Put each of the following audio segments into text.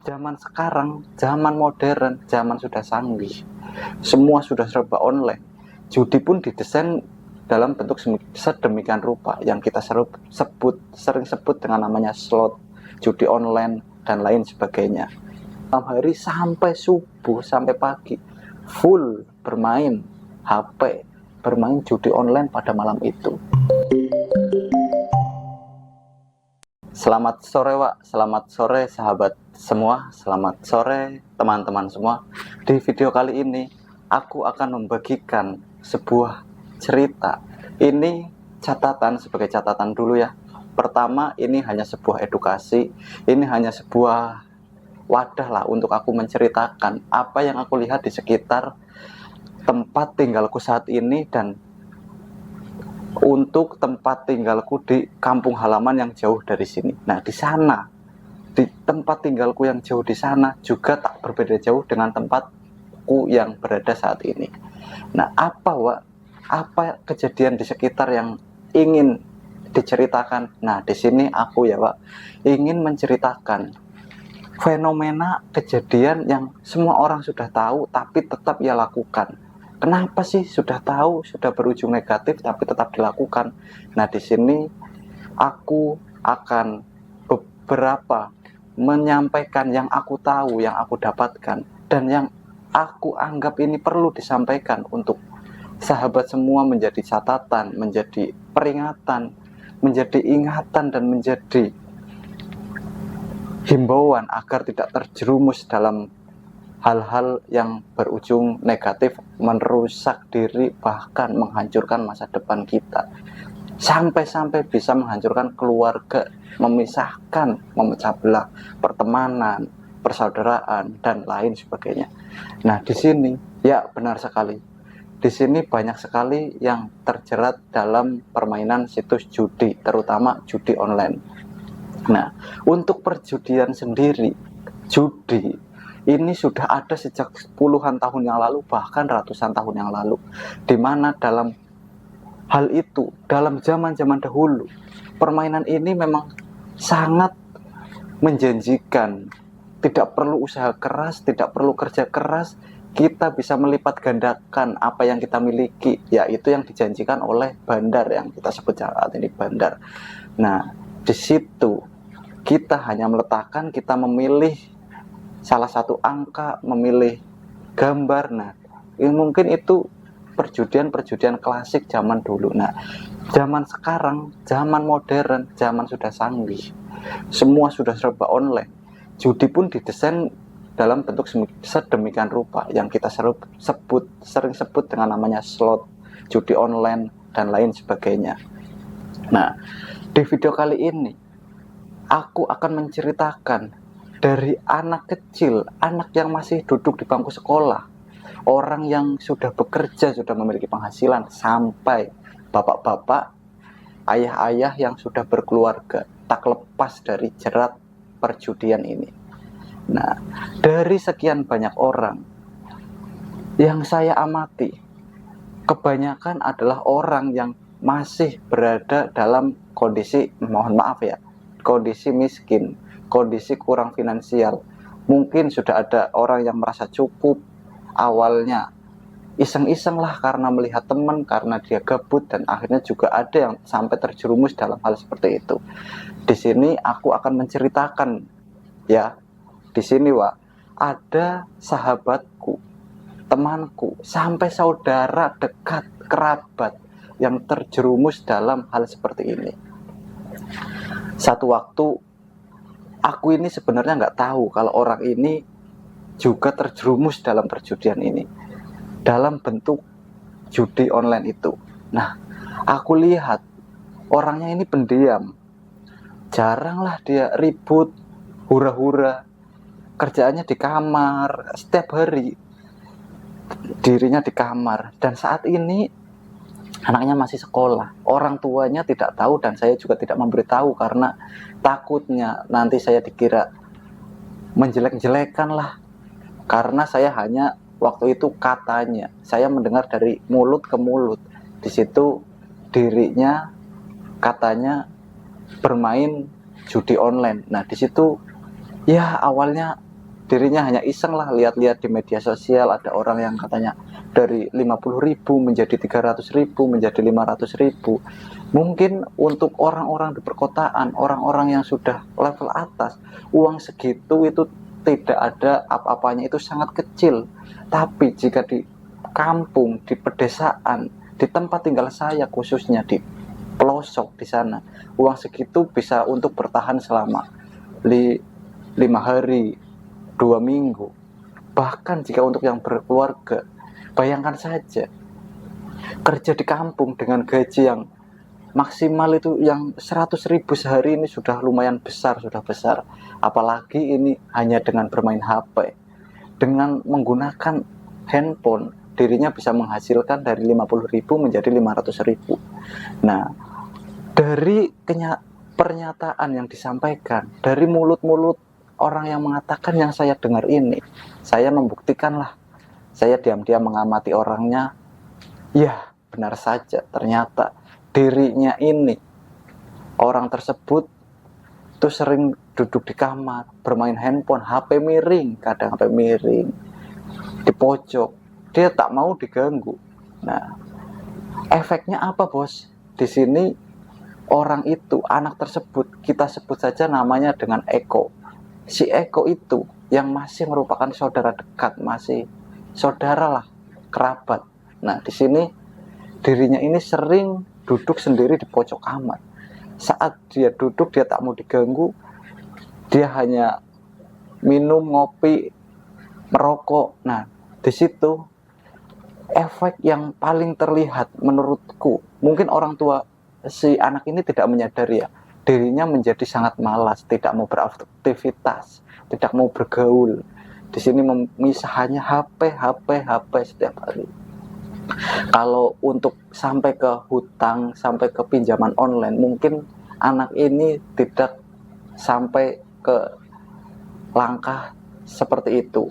Zaman sekarang, zaman modern, zaman sudah canggih. Semua sudah serba online. Judi pun didesain dalam bentuk sedemikian rupa yang kita sering sebut dengan namanya slot, judi online, dan lain sebagainya. Malam hari sampai subuh, sampai pagi, full bermain HP, bermain judi online pada malam itu. Selamat sore Wak, selamat sore sahabat semua, selamat sore teman-teman semua. Di video kali ini aku akan membagikan sebuah cerita. Ini catatan, sebagai catatan dulu ya. Pertama, ini hanya sebuah edukasi, ini hanya sebuah wadah lah untuk aku menceritakan apa yang aku lihat di sekitar tempat tinggalku saat ini dan untuk tempat tinggalku di kampung halaman yang jauh dari sini. Nah, di sana, di tempat tinggalku yang jauh di sana juga tak berbeda jauh dengan tempatku yang berada saat ini. Nah, apa kejadian di sekitar yang ingin diceritakan? Nah, di sini aku ya, Pak, ingin menceritakan fenomena kejadian yang semua orang sudah tahu tapi tetap ia lakukan. Kenapa sih sudah tahu, sudah berujung negatif tapi tetap dilakukan? Nah, di sini aku akan beberapa menyampaikan yang aku tahu, yang aku dapatkan, dan yang aku anggap ini perlu disampaikan untuk sahabat semua, menjadi catatan, menjadi peringatan, menjadi ingatan, dan menjadi himbauan agar tidak terjerumus dalam hal-hal yang berujung negatif, merusak diri, bahkan menghancurkan masa depan kita, sampai-sampai bisa menghancurkan keluarga, memisahkan, memecah belah pertemanan, persaudaraan, dan lain sebagainya. Nah, di sini ya benar sekali, di sini banyak sekali yang terjerat dalam permainan situs judi, terutama judi online. Nah, untuk perjudian sendiri, judi ini sudah ada sejak puluhan tahun yang lalu, bahkan ratusan tahun yang lalu, di mana dalam hal itu, dalam zaman-zaman dahulu, permainan ini memang sangat menjanjikan. Tidak perlu usaha keras, tidak perlu kerja keras, kita bisa melipat gandakan apa yang kita miliki, yaitu yang dijanjikan oleh bandar, yang kita sebut saat ini bandar. Nah, di situ kita hanya meletakkan, kita memilih salah satu angka, memilih gambar. Nah, mungkin itu perjudian klasik zaman dulu. Nah, zaman sekarang, zaman modern, zaman sudah canggih, semua sudah serba online. Judi pun didesain dalam bentuk sedemikian rupa yang kita sering sebut dengan namanya slot, judi online, dan lain sebagainya. Nah, di video kali ini aku akan menceritakan dari anak kecil, anak yang masih duduk di bangku sekolah, orang yang sudah bekerja, sudah memiliki penghasilan, sampai bapak-bapak, ayah-ayah yang sudah berkeluarga, tak lepas dari jerat perjudian ini. Nah, dari sekian banyak orang yang saya amati, kebanyakan adalah orang yang masih berada dalam kondisi, mohon maaf ya, kondisi miskin, kondisi kurang finansial. Mungkin sudah ada orang yang merasa cukup, awalnya iseng-iseng lah karena melihat teman, karena dia gabut, dan akhirnya juga ada yang sampai terjerumus dalam hal seperti itu. Di sini aku akan menceritakan ya, di sini Wak, ada sahabatku, temanku, sampai saudara dekat, kerabat yang terjerumus dalam hal seperti ini. Satu waktu aku ini sebenarnya nggak tahu kalau orang ini juga terjerumus dalam perjudian ini, dalam bentuk judi online itu. Nah, aku lihat orangnya ini pendiam, jaranglah dia ribut, hura-hura, kerjaannya di kamar, setiap hari dirinya di kamar. Dan saat ini anaknya masih sekolah, orang tuanya tidak tahu, dan saya juga tidak memberitahu karena takutnya nanti saya dikira menjelek-jelekan lah. Karena saya hanya waktu itu katanya, saya mendengar dari mulut ke mulut, di situ dirinya katanya bermain judi online. Nah, di situ ya awalnya dirinya hanya iseng lah, lihat-lihat di media sosial ada orang yang katanya dari 50.000 menjadi 300.000 menjadi 500.000. Mungkin untuk orang-orang di perkotaan, orang-orang yang sudah level atas, uang segitu itu tidak ada apa-apanya, itu sangat kecil. Tapi jika di kampung, di pedesaan, di tempat tinggal saya khususnya di pelosok di sana, uang segitu bisa untuk bertahan selama 5 hari, 2 minggu. Bahkan jika untuk yang berkeluarga, bayangkan saja kerja di kampung dengan gaji yang maksimal itu yang 100.000 sehari, ini sudah lumayan besar, sudah besar. Apalagi ini hanya dengan bermain HP, dengan menggunakan handphone, dirinya bisa menghasilkan dari 50.000 menjadi 500.000. Nah, dari pernyataan yang disampaikan dari mulut-mulut orang yang mengatakan yang saya dengar ini, saya membuktikanlah. Saya diam-diam mengamati orangnya. Ya, benar saja, ternyata dirinya ini, orang tersebut itu sering duduk di kamar, bermain handphone, HP miring, kadang HP miring di pojok. Dia tak mau diganggu. Nah, efeknya apa, Bos? Di sini orang itu, anak tersebut, kita sebut saja namanya dengan Eko. Si Eko itu yang masih merupakan saudara dekat, masih saudara lah, kerabat. Nah, di sini dirinya ini sering duduk sendiri di pojok kamar. Saat dia duduk, dia tak mau diganggu. Dia hanya minum, ngopi, merokok. Nah, di situ efek yang paling terlihat menurutku, mungkin orang tua si anak ini tidak menyadari ya, dirinya menjadi sangat malas, tidak mau beraktivitas, tidak mau bergaul. Di sini hanya HP, HP, HP setiap hari. Kalau untuk sampai ke hutang, sampai ke pinjaman online, mungkin anak ini tidak sampai ke langkah seperti itu.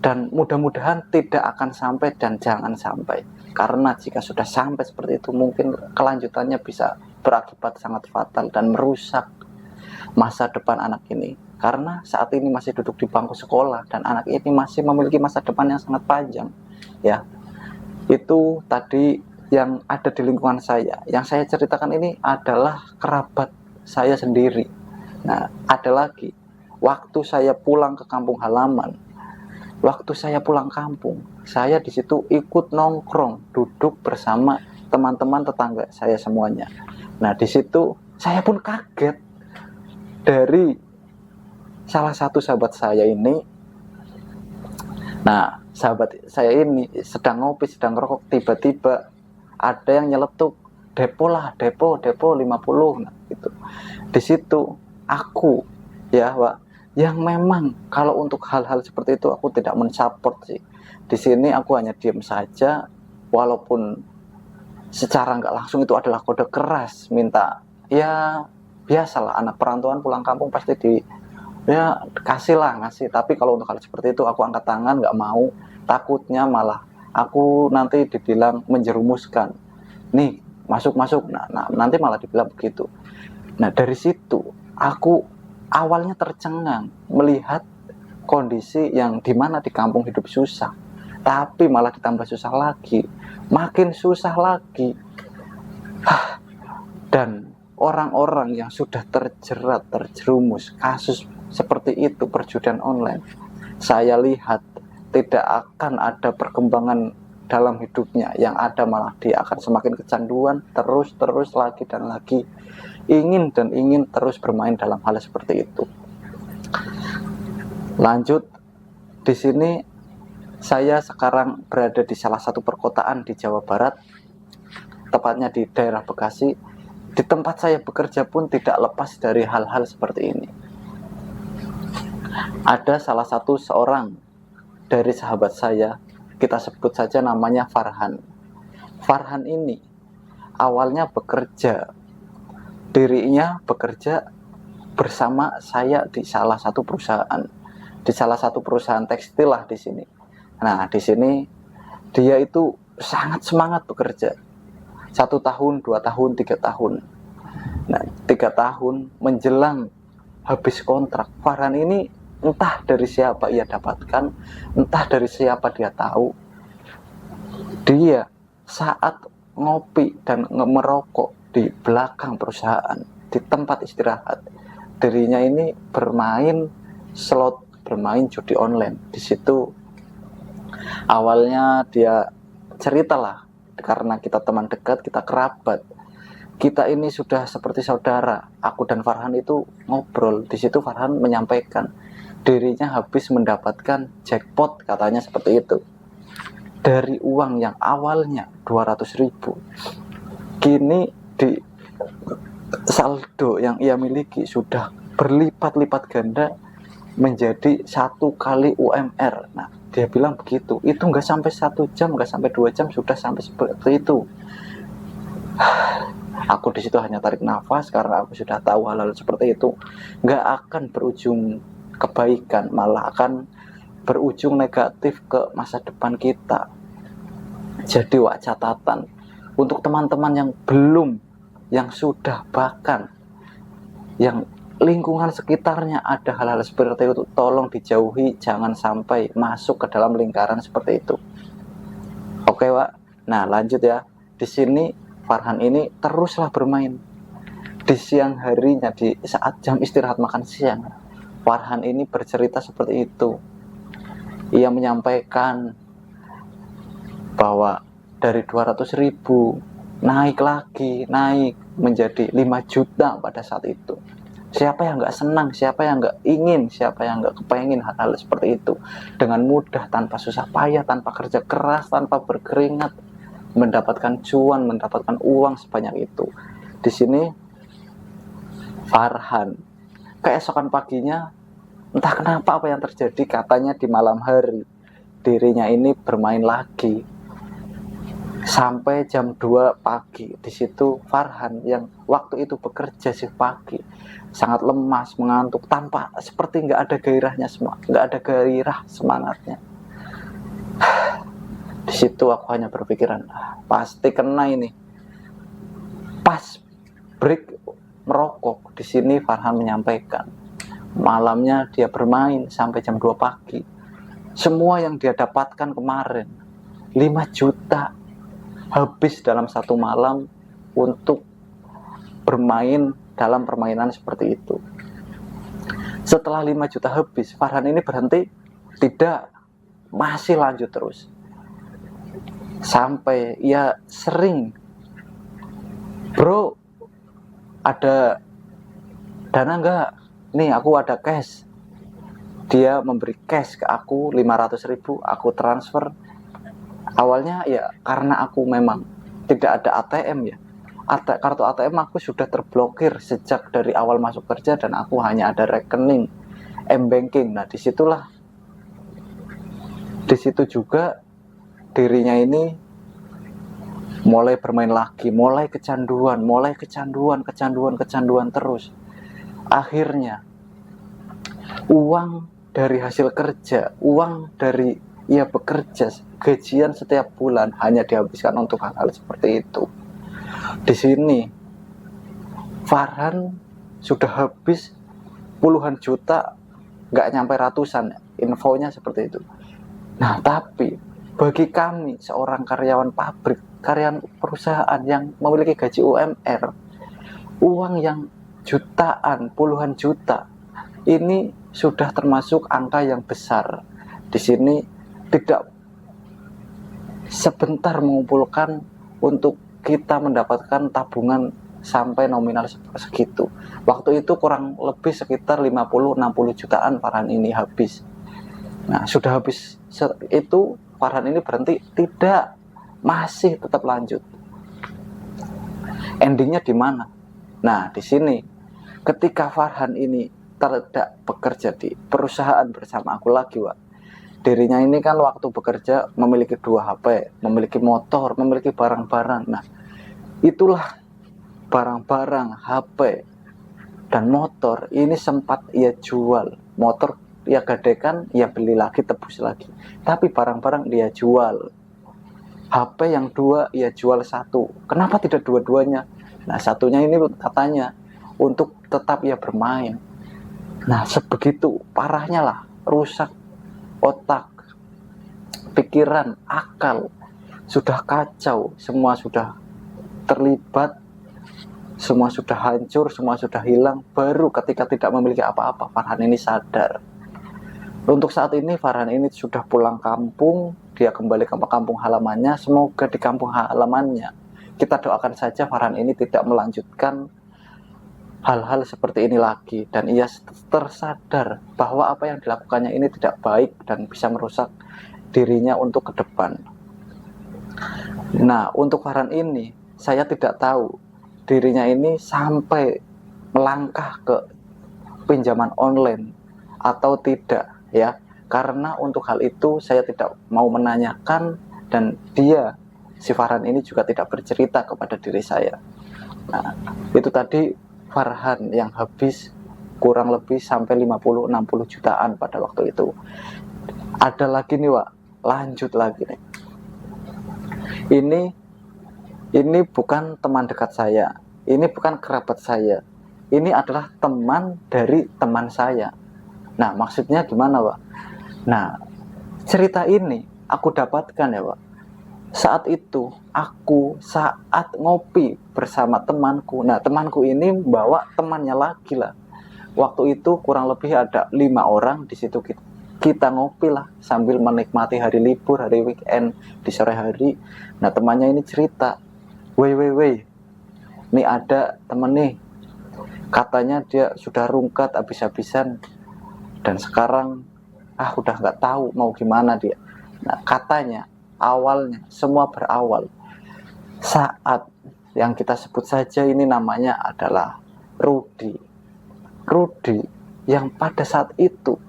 Dan mudah-mudahan tidak akan sampai dan jangan sampai. Karena jika sudah sampai seperti itu, mungkin kelanjutannya bisa berakibat sangat fatal dan merusak masa depan anak ini. Karena saat ini masih duduk di bangku sekolah dan anak ini masih memiliki masa depan yang sangat panjang. Ya, itu tadi yang ada di lingkungan saya. Yang saya ceritakan ini adalah kerabat saya sendiri. Nah, ada lagi, waktu saya pulang ke kampung halaman, waktu saya pulang kampung, saya di situ ikut nongkrong, duduk bersama teman-teman tetangga saya semuanya. Nah, di situ saya pun kaget dari salah satu sahabat saya ini. Nah, sahabat saya ini sedang ngopi, sedang ngerokok, tiba-tiba ada yang nyeletuk, depo lah, depo 50. Nah, gitu. Di situ aku, ya, Pak, yang memang kalau untuk hal-hal seperti itu aku tidak mensupport sih. Di sini aku hanya diam saja, walaupun secara nggak langsung itu adalah kode keras, minta, ya biasalah anak perantauan pulang kampung pasti ya kasih lah, ngasih. Tapi kalau untuk hal seperti itu aku angkat tangan, nggak mau. Takutnya malah aku nanti dibilang menjerumuskan, nih masuk. Nah, nanti malah dibilang begitu. Nah, dari situ aku awalnya tercengang melihat kondisi yang dimana di kampung hidup susah, tapi malah ditambah susah lagi, makin susah lagi. Dan orang-orang yang sudah terjerumus kasus seperti itu, perjudian online, saya lihat tidak akan ada perkembangan dalam hidupnya. Yang ada malah dia akan semakin kecanduan, terus lagi dan lagi, ingin terus bermain dalam hal seperti itu. Lanjut, di sini saya sekarang berada di salah satu perkotaan di Jawa Barat, tepatnya di daerah Bekasi. Di tempat saya bekerja pun tidak lepas dari hal-hal seperti ini. Ada salah satu seorang dari sahabat saya, kita sebut saja namanya Farhan. Farhan ini awalnya dirinya bekerja bersama saya di salah satu perusahaan tekstil lah di sini. Nah, di sini dia itu sangat semangat bekerja. 1 tahun, 2 tahun, 3 tahun. Nah, 3 tahun menjelang habis kontrak, Farhan ini entah dari siapa ia dapatkan, entah dari siapa dia tahu, dia saat ngopi dan merokok di belakang perusahaan, di tempat istirahat, dirinya ini bermain slot, bermain judi online. Di situ awalnya dia ceritalah, karena kita teman dekat, kita kerabat, kita ini sudah seperti saudara. Aku dan Farhan itu ngobrol. Di situ Farhan menyampaikan dirinya habis mendapatkan jackpot, katanya seperti itu. Dari uang yang awalnya 200.000, kini di saldo yang ia miliki sudah berlipat-lipat ganda menjadi 1 kali UMR. Nah, dia bilang begitu. Itu nggak sampai 1 jam, nggak sampai 2 jam sudah sampai seperti itu. Aku di situ hanya tarik nafas karena aku sudah tahu hal-hal seperti itu nggak akan berujung kebaikan, malah akan berujung negatif ke masa depan kita. Jadi catatan untuk teman-teman yang belum, yang sudah, bahkan yang lingkungan sekitarnya ada hal-hal seperti itu, tolong dijauhi, jangan sampai masuk ke dalam lingkaran seperti itu. Oke, Pak. Nah, lanjut ya. Di sini Farhan ini teruslah bermain. Di siang harinya, di saat jam istirahat makan siang, Farhan ini bercerita seperti itu. Ia menyampaikan bahwa dari 200.000 naik lagi, naik menjadi 5 juta pada saat itu. Siapa yang nggak senang, siapa yang nggak ingin, siapa yang nggak kepengen hal-hal seperti itu dengan mudah, tanpa susah payah, tanpa kerja keras, tanpa berkeringat, mendapatkan cuan, mendapatkan uang sebanyak itu. Di sini Farhan keesokan paginya, entah kenapa apa yang terjadi, katanya di malam hari dirinya ini bermain lagi sampai jam 2 pagi. Di situ Farhan yang waktu itu bekerja shift pagi sangat lemas, mengantuk, tanpa, seperti nggak ada gairahnya, nggak ada gairah semangatnya. Di situ aku hanya berpikiran, pasti kena ini. Pas break merokok, di sini Farhan menyampaikan malamnya dia bermain sampai jam 2 pagi. Semua yang dia dapatkan kemarin 5 juta habis dalam 1 malam untuk bermain dalam permainan seperti itu. Setelah 5 juta habis, Farhan ini berhenti? Tidak, masih lanjut terus. Sampai ia sering, bro, ada dana enggak? Nih, aku ada cash. Dia memberi cash ke aku 500.000, aku transfer. Awalnya ya karena aku memang tidak ada ATM ya, kartu ATM aku sudah terblokir sejak dari awal masuk kerja, dan aku hanya ada rekening M-Banking. Nah, di situ juga dirinya ini mulai bermain lagi, mulai kecanduan terus. Akhirnya uang dari hasil kerja, uang dari ia bekerja, gajian setiap bulan hanya dihabiskan untuk hal-hal seperti itu. Di sini Farhan sudah habis puluhan juta, nggak nyampe ratusan, infonya seperti itu. Nah, tapi bagi kami seorang karyawan pabrik, karyawan perusahaan yang memiliki gaji UMR, uang yang jutaan, puluhan juta, ini sudah termasuk angka yang besar. Di sini tidak sebentar mengumpulkan untuk kita mendapatkan tabungan sampai nominal segitu. Waktu itu kurang lebih sekitar 50-60 jutaan Farhan ini habis. Nah, sudah habis itu Farhan ini berhenti? Tidak, masih tetap lanjut. Endingnya di mana? Nah, di sini ketika Farhan ini tidak bekerja di perusahaan bersama aku lagi, Wak. Dirinya ini kan waktu bekerja memiliki 2 HP, memiliki motor, memiliki barang-barang. Nah, itulah barang-barang, HP, dan motor ini sempat ia jual. Motor ia gadekan, ia beli lagi, tebus lagi. Tapi barang-barang dia jual. HP yang 2 ia jual 1. Kenapa tidak dua-duanya? Nah, satunya ini katanya untuk tetap ia bermain. Nah, sebegitu parahnya lah, rusak otak, pikiran, akal, sudah kacau, semua sudah terlibat, semua sudah hancur, semua sudah hilang. Baru ketika tidak memiliki apa-apa, Farhan ini sadar. Untuk saat ini Farhan ini sudah pulang kampung, dia kembali ke kampung halamannya. Semoga di kampung halamannya, kita doakan saja Farhan ini tidak melanjutkan hal-hal seperti ini lagi, dan ia tersadar bahwa apa yang dilakukannya ini tidak baik dan bisa merusak dirinya untuk ke depan. Nah, untuk Farhan ini, saya tidak tahu dirinya ini sampai melangkah ke pinjaman online atau tidak, ya, karena untuk hal itu saya tidak mau menanyakan, dan dia, si Farhan ini juga tidak bercerita kepada diri saya. Nah, itu tadi Farhan yang habis kurang lebih sampai 50-60 jutaan pada waktu itu. Ada lagi nih, Wak, lanjut lagi nih. Ini bukan teman dekat saya, ini bukan kerabat saya, ini adalah teman dari teman saya. Nah, maksudnya gimana, Wak? Nah, cerita ini aku dapatkan ya, Wak, saat itu aku saat ngopi bersama temanku. Nah, temanku ini bawa temannya lagi lah. Waktu itu kurang lebih ada 5 orang di situ. Kita ngopi lah sambil menikmati hari libur, hari weekend di sore hari. Nah, temannya ini cerita, woi, ini ada temen nih, katanya dia sudah rungkat habis-habisan, dan sekarang udah nggak tahu mau gimana dia. Nah, katanya awalnya semua berawal saat yang kita sebut saja ini namanya adalah Rudy yang pada saat itu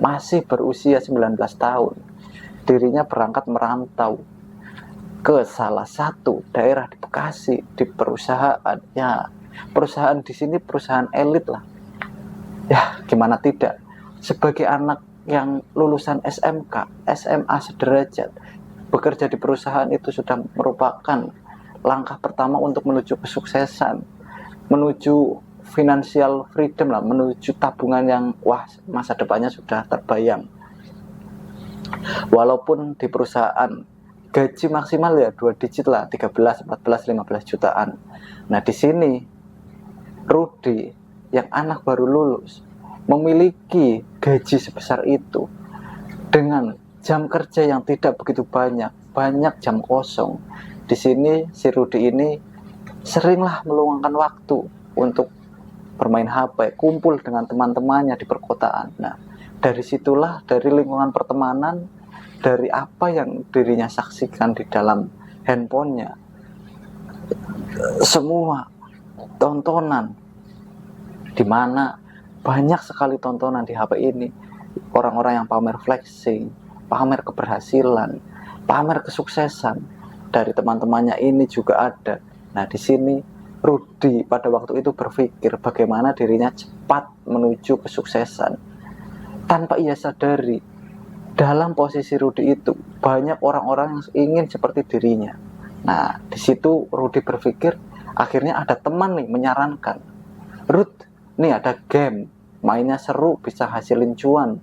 masih berusia 19 tahun. Dirinya berangkat merantau ke salah satu daerah di Bekasi, di perusahaan. Ya, perusahaan di sini perusahaan elit lah. Ya, gimana tidak? Sebagai anak yang lulusan SMK, SMA sederajat, bekerja di perusahaan itu sudah merupakan langkah pertama untuk menuju kesuksesan, menuju financial freedom lah, menuju tabungan yang masa depannya sudah terbayang. Walaupun di perusahaan gaji maksimal ya 2 digit lah, 13, 14, 15 jutaan. Nah, di sini Rudy yang anak baru lulus memiliki gaji sebesar itu dengan jam kerja yang tidak begitu banyak jam kosong. Di sini si Rudy ini seringlah meluangkan waktu untuk bermain HP, kumpul dengan teman-temannya di perkotaan. Nah, dari situlah, dari lingkungan pertemanan, dari apa yang dirinya saksikan di dalam handphonenya, semua tontonan, di mana banyak sekali tontonan di HP ini, orang-orang yang pamer flexing, pamer keberhasilan, pamer kesuksesan dari teman-temannya ini juga ada. Nah, di sini Rudy pada waktu itu berpikir bagaimana dirinya cepat menuju kesuksesan. Tanpa ia sadari, dalam posisi Rudy itu banyak orang-orang yang ingin seperti dirinya. Nah, di situ Rudy berpikir, akhirnya ada teman nih menyarankan, Rud, nih ada game, mainnya seru, bisa hasilin cuan.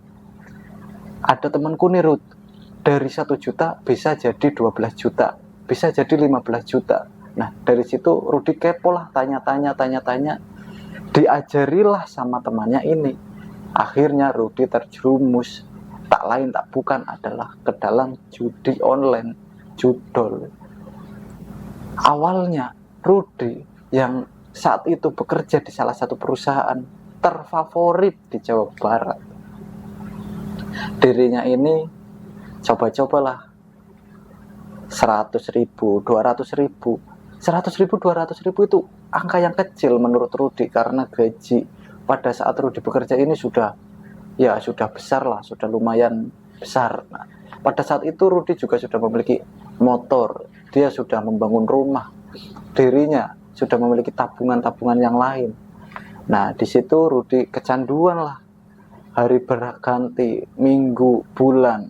Ada temanku nih, Rud, dari 1 juta bisa jadi 12 juta, bisa jadi 15 juta. Nah, dari situ Rudy kepo lah, tanya-tanya, diajarilah sama temannya ini. Akhirnya Rudy terjerumus, tak lain tak bukan adalah ke dalam judi online, judol. Awalnya Rudy yang saat itu bekerja di salah satu perusahaan terfavorit di Jawa Barat, dirinya ini coba-cobalah 100.000, 200.000. 100.000, 200.000 itu angka yang kecil menurut Rudy, karena gaji pada saat Rudy bekerja ini sudah besar lah, sudah lumayan besar. Nah, pada saat itu Rudy juga sudah memiliki motor, dia sudah membangun rumah, dirinya sudah memiliki tabungan-tabungan yang lain. Nah, di situ Rudy kecanduan lah, hari berganti, minggu, bulan.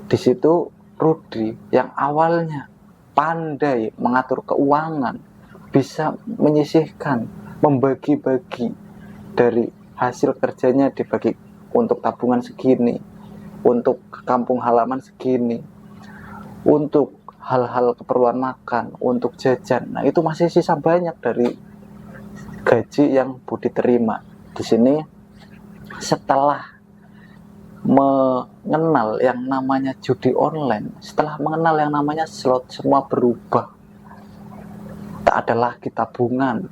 Di situ Rudy yang awalnya pandai mengatur keuangan, bisa menyisihkan, membagi-bagi dari hasil kerjanya dibagi untuk tabungan segini, untuk kampung halaman segini, untuk hal-hal keperluan makan, untuk jajan. Nah, itu masih sisa banyak dari gaji yang Budi terima. Di sini setelah mengenal yang namanya judi online, setelah mengenal yang namanya slot, semua berubah. Tak ada lagi tabungan,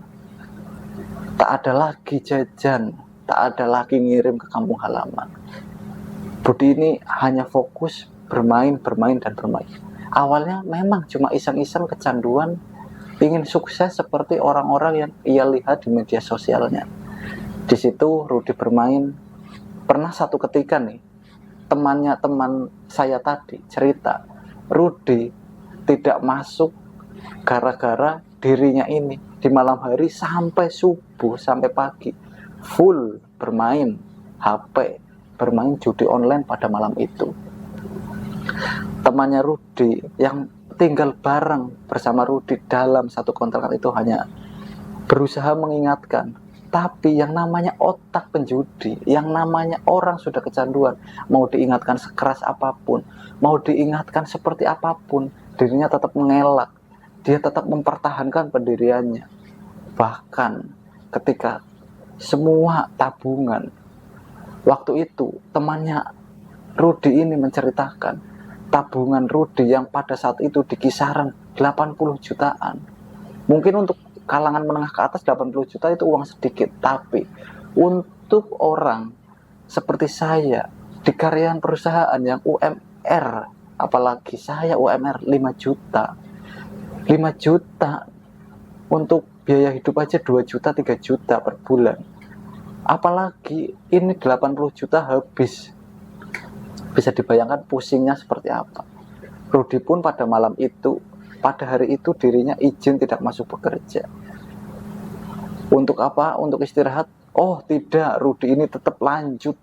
tak ada lagi jajan, tak ada lagi ngirim ke kampung halaman. Budi ini hanya fokus bermain, dan bermain. Awalnya memang cuma iseng-iseng kecanduan, ingin sukses seperti orang-orang yang ia lihat di media sosialnya. Di situ Rudi bermain. Pernah satu ketika nih, teman saya tadi cerita, Rudi tidak masuk gara-gara dirinya ini di malam hari sampai subuh, sampai pagi, full bermain HP, bermain judi online pada malam itu. Temannya Rudi yang tinggal bareng bersama Rudi dalam satu kontrakan itu hanya berusaha mengingatkan, tapi yang namanya otak penjudi, yang namanya orang sudah kecanduan, mau diingatkan sekeras apapun, mau diingatkan seperti apapun, dirinya tetap mengelak, dia tetap mempertahankan pendiriannya. Bahkan ketika semua tabungan, waktu itu temannya Rudi ini menceritakan tabungan Rudi yang pada saat itu di kisaran 80 jutaan. Mungkin untuk kalangan menengah ke atas 80 juta itu uang sedikit, tapi untuk orang seperti saya di karyawan perusahaan yang UMR, apalagi saya UMR 5 juta 5 juta untuk biaya hidup aja 2 juta 3 juta per bulan, apalagi ini 80 juta habis. Bisa dibayangkan pusingnya seperti apa. Rudi pun pada malam itu, pada hari itu dirinya izin tidak masuk bekerja. Untuk apa? Untuk istirahat? Oh tidak, Rudi ini tetap lanjut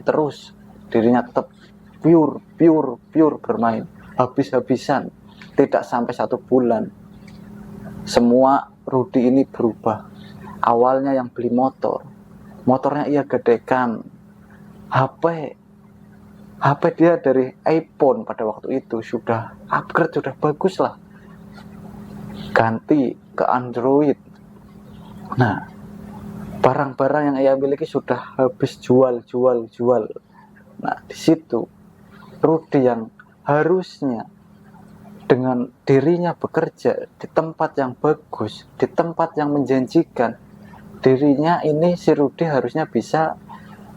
terus. Dirinya tetap pure bermain, habis-habisan, tidak sampai 1 bulan. Semua Rudi ini berubah. Awalnya yang beli motornya ia gedekan. HP dia dari iPhone pada waktu itu sudah upgrade, sudah bagus lah, ganti ke Android. Nah, barang-barang yang ia miliki sudah habis jual. Nah, di situ Rudi yang harusnya dengan dirinya bekerja di tempat yang bagus, di tempat yang menjanjikan, dirinya ini si Rudi harusnya bisa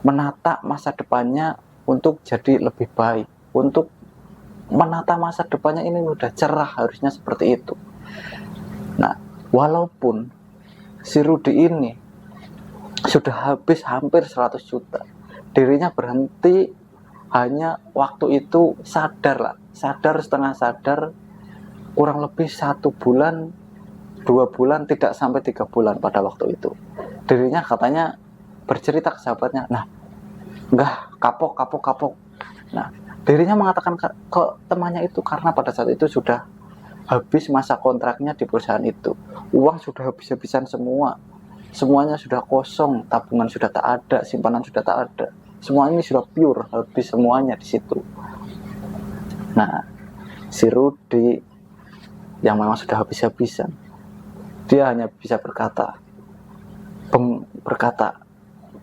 menata masa depannya untuk jadi lebih baik, untuk menata masa depannya ini udah cerah, harusnya seperti itu. Nah, walaupun si Rudi ini sudah habis hampir 100 juta, dirinya berhenti hanya waktu itu sadar setengah sadar, kurang lebih 1 bulan 2 bulan, tidak sampai 3 bulan pada waktu itu. Dirinya katanya bercerita ke sahabatnya, nah enggak, kapok. Nah, dirinya mengatakan ke temannya itu karena pada saat itu sudah habis masa kontraknya di perusahaan itu. Uang sudah habis-habisan semuanya sudah kosong, tabungan sudah tak ada, simpanan sudah tak ada. Semua ini sudah pure, habis semuanya di situ. Nah, si Rudi yang memang sudah habis-habisan, dia hanya bisa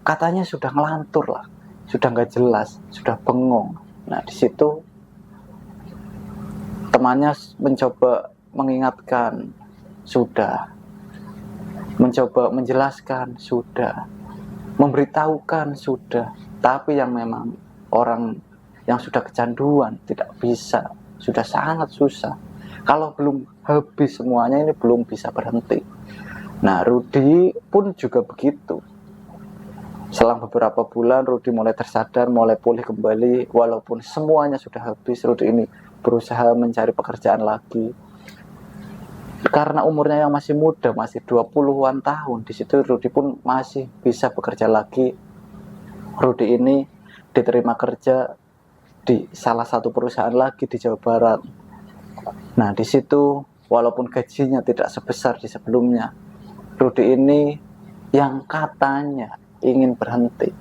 katanya sudah ngelantur lah, sudah nggak jelas, sudah bengong. Nah, di situ temannya mencoba mengingatkan, sudah, mencoba menjelaskan, sudah, memberitahukan, sudah, tapi yang memang orang yang sudah kecanduan tidak bisa, sudah sangat susah. Kalau belum habis semuanya ini belum bisa berhenti. Nah, Rudi pun juga begitu. Selang beberapa bulan Rudi mulai tersadar, mulai pulih kembali. Walaupun semuanya sudah habis, Rudi ini berusaha mencari pekerjaan lagi. Karena umurnya yang masih muda, masih 20-an tahun, di situ Rudi pun masih bisa bekerja lagi. Rudi ini diterima kerja di salah satu perusahaan lagi di Jawa Barat. Nah, di situ walaupun gajinya tidak sebesar di sebelumnya, Rudi ini yang katanya ingin berhenti.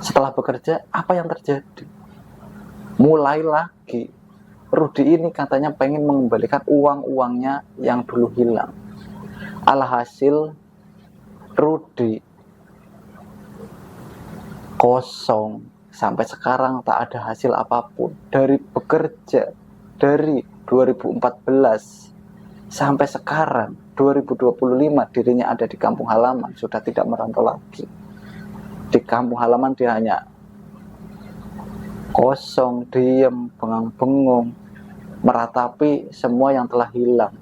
Setelah bekerja, apa yang terjadi? Mulai lagi. Rudy ini katanya pengen mengembalikan uang-uangnya yang dulu hilang. Alhasil Rudy kosong. Sampai sekarang tak ada hasil apapun. Dari bekerja, dari 2014 sampai sekarang 2025 dirinya ada di kampung halaman, sudah tidak merantau lagi. Di kampung halaman dia hanya kosong, diam, bengang-bengong, meratapi semua yang telah hilang.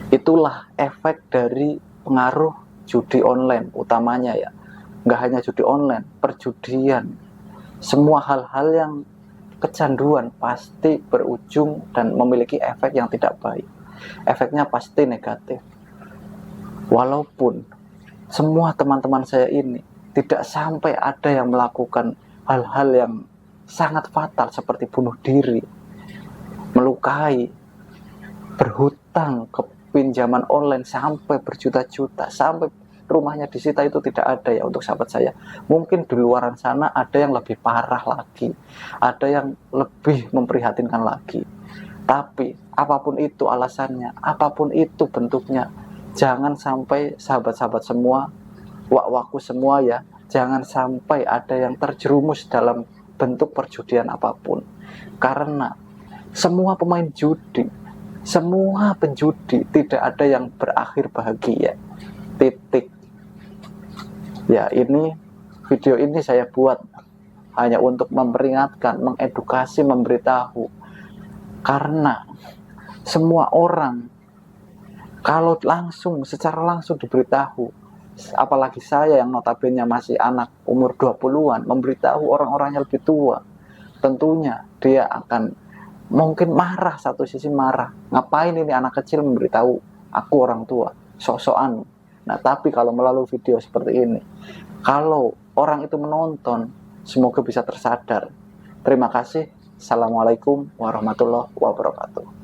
Itulah efek dari pengaruh judi online utamanya ya. Nggak hanya judi online, perjudian. Semua hal-hal yang kecanduan pasti berujung dan memiliki efek yang tidak baik. Efeknya pasti negatif. Walaupun semua teman-teman saya ini tidak sampai ada yang melakukan hal-hal yang sangat fatal seperti bunuh diri, melukai, berhutang ke pinjaman online sampai berjuta-juta, sampai rumahnya disita, itu tidak ada ya untuk sahabat saya. Mungkin di luaran sana ada yang lebih parah lagi, ada yang lebih memprihatinkan lagi. Tapi apapun itu alasannya, apapun itu bentuknya, jangan sampai sahabat-sahabat semua, wak-waku semua ya, jangan sampai ada yang terjerumus dalam bentuk perjudian apapun. Karena semua pemain judi, semua penjudi, tidak ada yang berakhir bahagia. Titik. Ya, ini video ini saya buat hanya untuk memperingatkan, mengedukasi, memberitahu. Karena semua orang kalau langsung, secara langsung diberitahu, apalagi saya yang notabene masih anak umur 20-an, memberitahu orang-orang yang lebih tua, tentunya dia akan mungkin marah, satu sisi marah. Ngapain ini anak kecil memberitahu aku orang tua, sok-sokan. Nah, tapi kalau melalui video seperti ini, kalau orang itu menonton, semoga bisa tersadar. Terima kasih. Assalamualaikum warahmatullahi wabarakatuh.